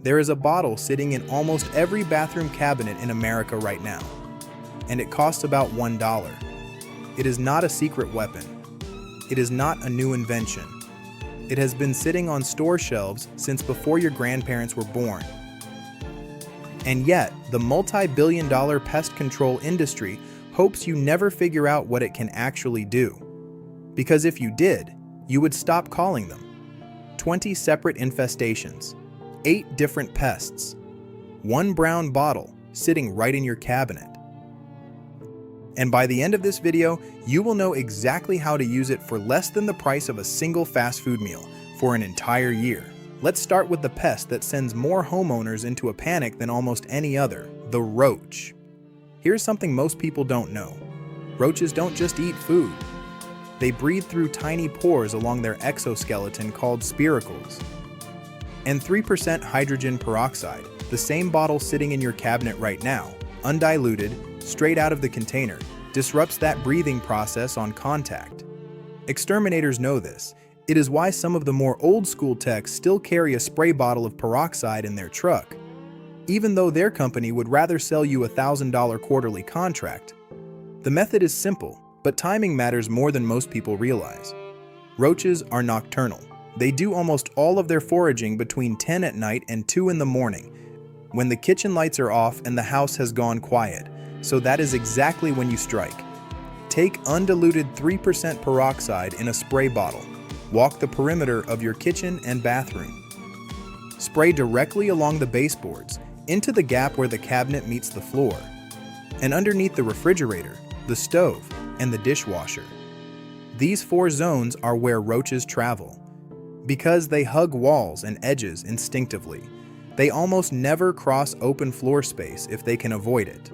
There is a bottle sitting in almost every bathroom cabinet in America right now, and it costs about $1. It is not a secret weapon. It is not a new invention. It has been sitting on store shelves since before your grandparents were born. And yet, the multi-billion-dollar pest control industry hopes you never figure out what it can actually do. Because if you did, you would stop calling them. 20 separate infestations, 8 different pests, 1 brown bottle sitting right in your cabinet. And by the end of this video, you will know exactly how to use it for less than the price of a single fast food meal for an entire year. Let's start with the pest that sends more homeowners into a panic than almost any other, the roach. Here's something most people don't know. Roaches don't just eat food. They breathe through tiny pores along their exoskeleton called spiracles. And 3% hydrogen peroxide, the same bottle sitting in your cabinet right now, undiluted, straight out of the container, disrupts that breathing process on contact. Exterminators know this. It is why some of the more old-school techs still carry a spray bottle of peroxide in their truck, even though their company would rather sell you a $1,000 quarterly contract. The method is simple, but timing matters more than most people realize. Roaches are nocturnal. They do almost all of their foraging between 10 at night and 2 in the morning, when the kitchen lights are off and the house has gone quiet. So that is exactly when you strike. Take undiluted 3% peroxide in a spray bottle. Walk the perimeter of your kitchen and bathroom. Spray directly along the baseboards, into the gap where the cabinet meets the floor, and underneath the refrigerator, the stove, and the dishwasher. These 4 zones are where roaches travel. Because they hug walls and edges instinctively, they almost never cross open floor space if they can avoid it.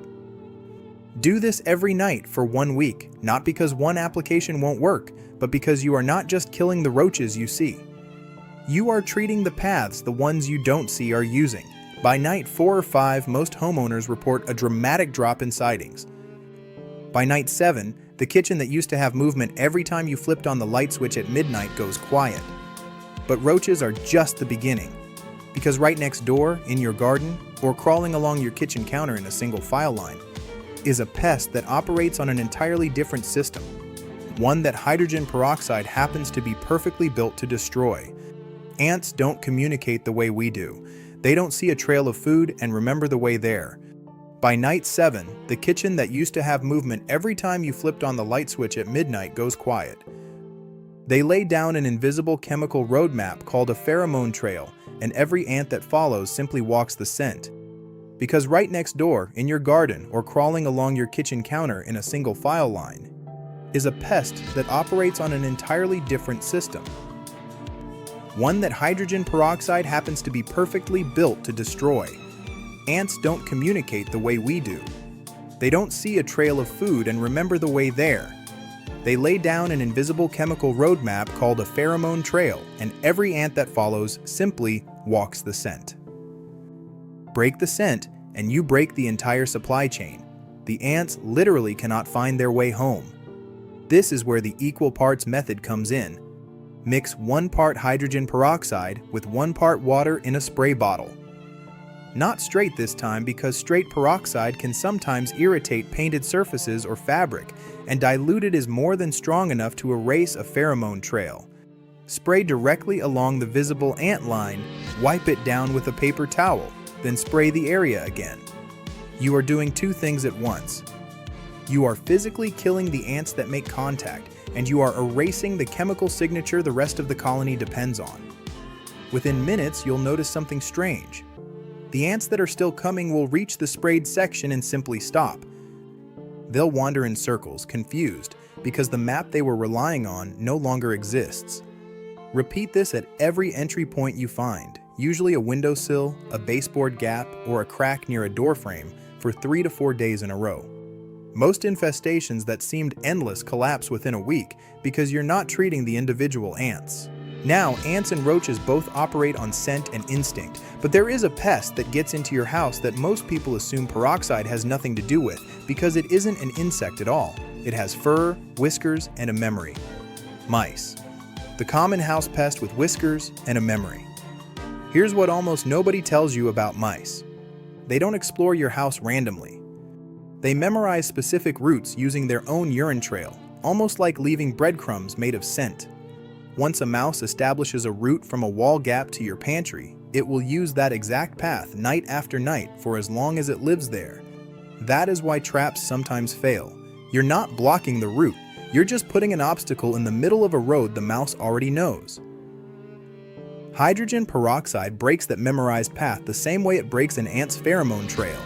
Do this every night for 1 week, not because one application won't work, but because you are not just killing the roaches you see. You are treating the paths the ones you don't see are using. By night 4 or 5, most homeowners report a dramatic drop in sightings. By night 7, the kitchen that used to have movement every time you flipped on the light switch at midnight goes quiet. But roaches are just the beginning, because right next door, in your garden, or crawling along your kitchen counter in a single file line, is a pest that operates on an entirely different system, one that hydrogen peroxide happens to be perfectly built to destroy. Ants don't communicate the way we do. They don't see a trail of food and remember the way there. By night 7, the kitchen that used to have movement every time you flipped on the light switch at midnight goes quiet. They lay down an invisible chemical roadmap called a pheromone trail, and every ant that follows simply walks the scent. Because right next door, in your garden, or crawling along your kitchen counter in a single file line, is a pest that operates on an entirely different system. One that hydrogen peroxide happens to be perfectly built to destroy. Ants don't communicate the way we do. They don't see a trail of food and remember the way there. They lay down an invisible chemical roadmap called a pheromone trail, and every ant that follows simply walks the scent. Break the scent, and you break the entire supply chain. The ants literally cannot find their way home. This is where the equal parts method comes in. Mix 1 part hydrogen peroxide with 1 part water in a spray bottle. Not straight this time, because straight peroxide can sometimes irritate painted surfaces or fabric, and diluted is more than strong enough to erase a pheromone trail. Spray directly along the visible ant line, wipe it down with a paper towel, then spray the area again. You are doing 2 things at once. You are physically killing the ants that make contact, and you are erasing the chemical signature the rest of the colony depends on. Within minutes, you'll notice something strange. The ants that are still coming will reach the sprayed section and simply stop. They'll wander in circles, confused, because the map they were relying on no longer exists. Repeat this at every entry point you find, usually a windowsill, a baseboard gap, or a crack near a doorframe, for 3 to 4 days in a row. Most infestations that seemed endless collapse within a week because you're not treating the individual ants. Now, ants and roaches both operate on scent and instinct, but there is a pest that gets into your house that most people assume peroxide has nothing to do with because it isn't an insect at all. It has fur, whiskers, and a memory. Mice. The common house pest with whiskers and a memory. Here's what almost nobody tells you about mice. They don't explore your house randomly. They memorize specific routes using their own urine trail, almost like leaving breadcrumbs made of scent. Once a mouse establishes a route from a wall gap to your pantry, it will use that exact path night after night for as long as it lives there. That is why traps sometimes fail. You're not blocking the route, you're just putting an obstacle in the middle of a road the mouse already knows. Hydrogen peroxide breaks that memorized path the same way it breaks an ant's pheromone trail.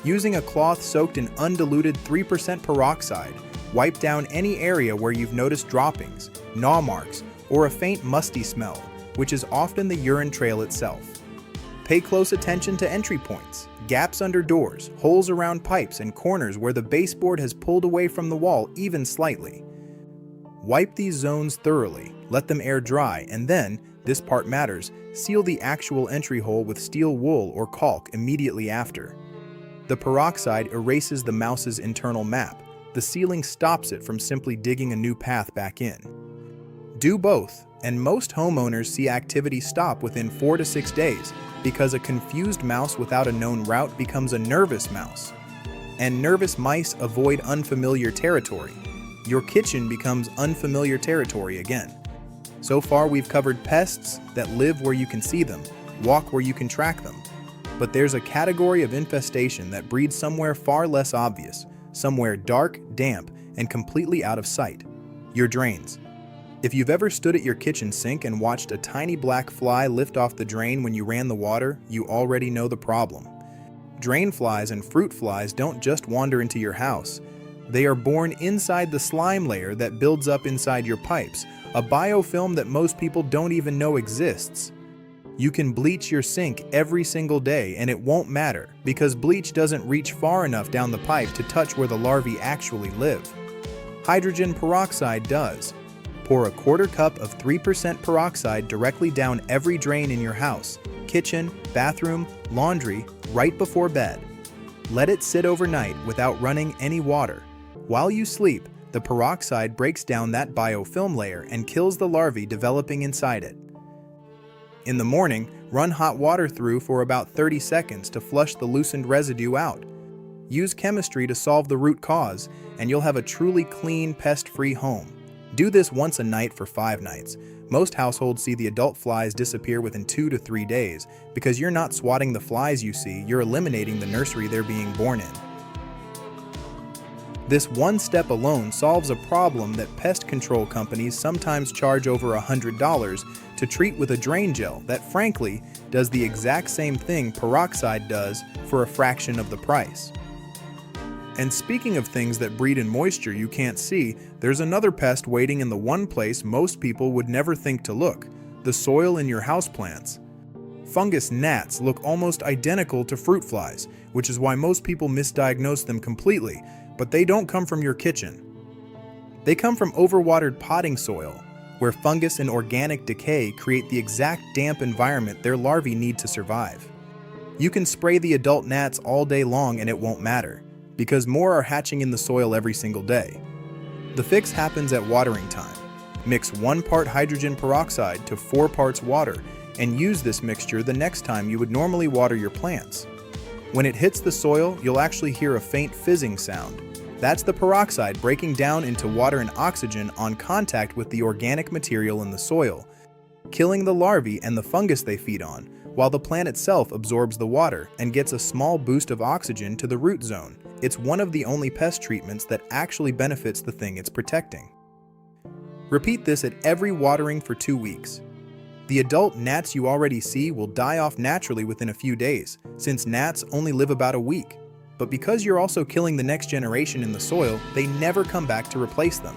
Using a cloth soaked in undiluted 3% peroxide, wipe down any area where you've noticed droppings, gnaw marks, or a faint musty smell, which is often the urine trail itself. Pay close attention to entry points, gaps under doors, holes around pipes, and corners where the baseboard has pulled away from the wall even slightly. Wipe these zones thoroughly, let them air dry, and then, this part matters, seal the actual entry hole with steel wool or caulk immediately after. The peroxide erases the mouse's internal map. The sealing stops it from simply digging a new path back in. Do both, and most homeowners see activity stop within 4 to 6 days because a confused mouse without a known route becomes a nervous mouse. And nervous mice avoid unfamiliar territory. Your kitchen becomes unfamiliar territory again. So far we've covered pests that live where you can see them, walk where you can track them. But there's a category of infestation that breeds somewhere far less obvious, somewhere dark, damp, and completely out of sight. Your drains. If you've ever stood at your kitchen sink and watched a tiny black fly lift off the drain when you ran the water, you already know the problem. Drain flies and fruit flies don't just wander into your house. They are born inside the slime layer that builds up inside your pipes, a biofilm that most people don't even know exists. You can bleach your sink every single day and it won't matter because bleach doesn't reach far enough down the pipe to touch where the larvae actually live. Hydrogen peroxide does. Pour a quarter cup of 3% peroxide directly down every drain in your house, kitchen, bathroom, laundry, right before bed. Let it sit overnight without running any water. While you sleep, the peroxide breaks down that biofilm layer and kills the larvae developing inside it. In the morning, run hot water through for about 30 seconds to flush the loosened residue out. Use chemistry to solve the root cause, and you'll have a truly clean, pest-free home. Do this once a night for 5 nights. Most households see the adult flies disappear within 2 to 3 days. Because you're not swatting the flies you see, you're eliminating the nursery they're being born in. This one step alone solves a problem that pest control companies sometimes charge over $100 to treat with a drain gel that, frankly, does the exact same thing peroxide does for a fraction of the price. And speaking of things that breed in moisture you can't see, there's another pest waiting in the one place most people would never think to look: the soil in your houseplants. Fungus gnats look almost identical to fruit flies, which is why most people misdiagnose them completely. But they don't come from your kitchen. They come from overwatered potting soil, where fungus and organic decay create the exact damp environment their larvae need to survive. You can spray the adult gnats all day long and it won't matter, because more are hatching in the soil every single day. The fix happens at watering time. Mix 1 part hydrogen peroxide to 4 parts water and use this mixture the next time you would normally water your plants. When it hits the soil, you'll actually hear a faint fizzing sound. That's the peroxide breaking down into water and oxygen on contact with the organic material in the soil, killing the larvae and the fungus they feed on, while the plant itself absorbs the water and gets a small boost of oxygen to the root zone. It's one of the only pest treatments that actually benefits the thing it's protecting. Repeat this at every watering for 2 weeks. The adult gnats you already see will die off naturally within a few days, since gnats only live about a week. But because you're also killing the next generation in the soil, they never come back to replace them.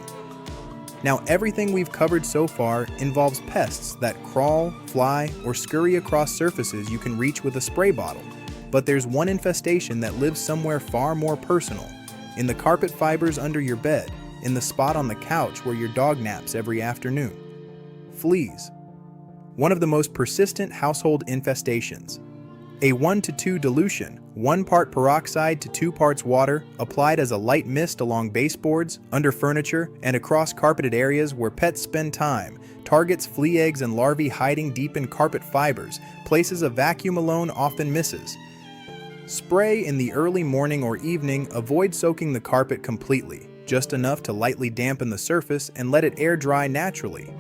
Now, everything we've covered so far involves pests that crawl, fly, or scurry across surfaces you can reach with a spray bottle. But there's one infestation that lives somewhere far more personal: in the carpet fibers under your bed, in the spot on the couch where your dog naps every afternoon. Fleas. One of the most persistent household infestations. A 1-to-2 dilution, 1 part peroxide to 2 parts water, applied as a light mist along baseboards, under furniture, and across carpeted areas where pets spend time, targets flea eggs and larvae hiding deep in carpet fibers, places a vacuum alone often misses. Spray in the early morning or evening. Avoid soaking the carpet completely, just enough to lightly dampen the surface and let it air dry naturally.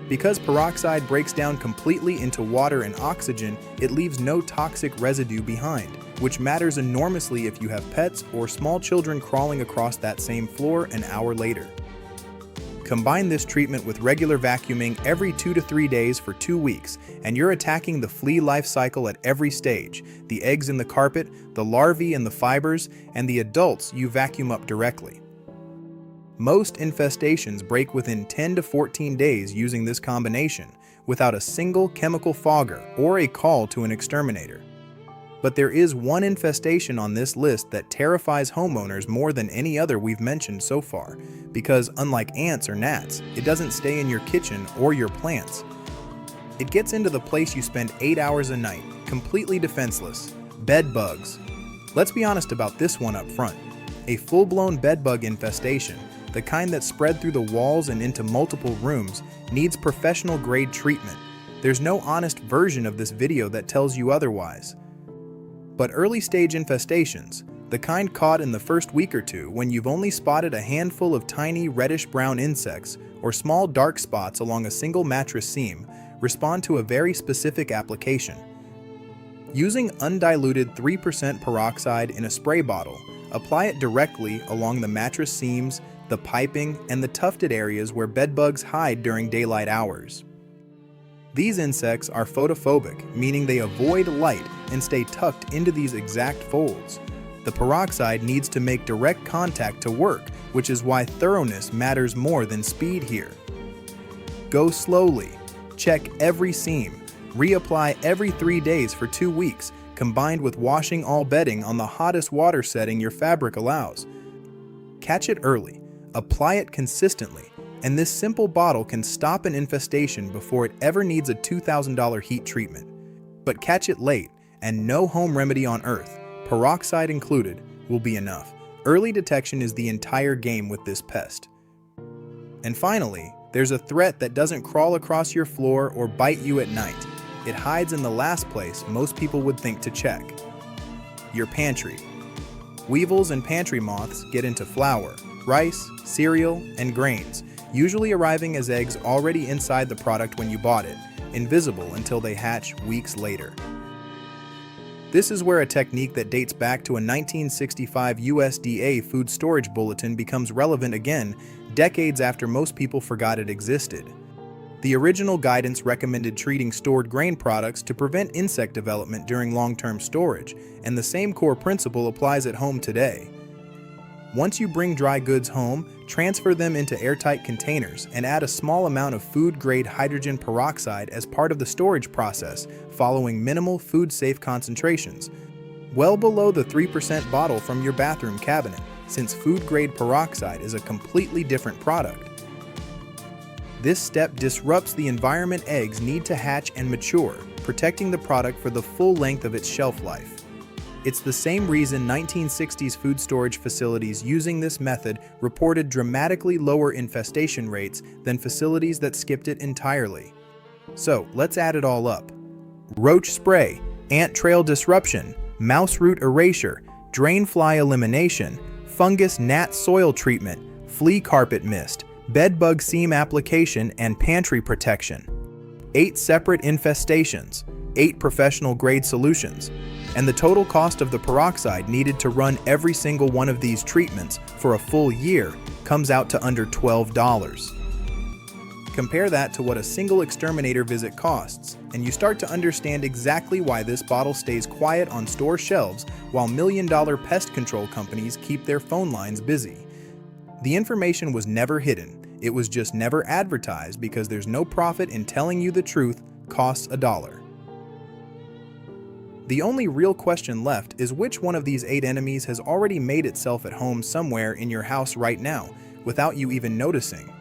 Because peroxide breaks down completely into water and oxygen, it leaves no toxic residue behind, which matters enormously if you have pets or small children crawling across that same floor an hour later. Combine this treatment with regular vacuuming every 2 to 3 days for 2 weeks, and you're attacking the flea life cycle at every stage: the eggs in the carpet, the larvae in the fibers, and the adults you vacuum up directly. Most infestations break within 10 to 14 days using this combination, without a single chemical fogger or a call to an exterminator. But there is one infestation on this list that terrifies homeowners more than any other we've mentioned so far, because unlike ants or gnats, it doesn't stay in your kitchen or your plants. It gets into the place you spend 8 hours a night, completely defenseless: bed bugs. Let's be honest about this one up front. A full-blown bed bug infestation, the kind that spread through the walls and into multiple rooms, needs professional-grade treatment. There's no honest version of this video that tells you otherwise. But early-stage infestations, the kind caught in the first week or two when you've only spotted a handful of tiny reddish-brown insects or small dark spots along a single mattress seam, respond to a very specific application. Using undiluted 3% peroxide in a spray bottle, apply it directly along the mattress seams, the piping, and the tufted areas where bedbugs hide during daylight hours. These insects are photophobic, meaning they avoid light and stay tucked into these exact folds. The peroxide needs to make direct contact to work, which is why thoroughness matters more than speed here. Go slowly. Check every seam. Reapply every 3 days for 2 weeks, combined with washing all bedding on the hottest water setting your fabric allows. Catch it early. Apply it consistently, and this simple bottle can stop an infestation before it ever needs a $2,000 heat treatment. But catch it late, and no home remedy on earth, peroxide included, will be enough. Early detection is the entire game with this pest. And finally, there's a threat that doesn't crawl across your floor or bite you at night. It hides in the last place most people would think to check: your pantry. Weevils and pantry moths get into flour, rice, cereal, and grains, usually arriving as eggs already inside the product when you bought it, invisible until they hatch weeks later. This is where a technique that dates back to a 1965 USDA food storage bulletin becomes relevant again, decades after most people forgot it existed. The original guidance recommended treating stored grain products to prevent insect development during long-term storage, and the same core principle applies at home today. Once you bring dry goods home, transfer them into airtight containers and add a small amount of food-grade hydrogen peroxide as part of the storage process, following minimal food-safe concentrations, well below the 3% bottle from your bathroom cabinet, since food-grade peroxide is a completely different product. This step disrupts the environment eggs need to hatch and mature, protecting the product for the full length of its shelf life. It's the same reason 1960s food storage facilities using this method reported dramatically lower infestation rates than facilities that skipped it entirely. So let's add it all up: roach spray, ant trail disruption, mouse root erasure, drain fly elimination, fungus gnat soil treatment, flea carpet mist, bed bug seam application, and pantry protection. 8 separate infestations, 8 professional grade solutions, and the total cost of the peroxide needed to run every single one of these treatments for a full year comes out to under $12. Compare that to what a single exterminator visit costs, and you start to understand exactly why this bottle stays quiet on store shelves while million-dollar pest control companies keep their phone lines busy. The information was never hidden, it was just never advertised because there's no profit in telling you the truth costs $1. The only real question left is which one of these 8 enemies has already made itself at home somewhere in your house right now, without you even noticing.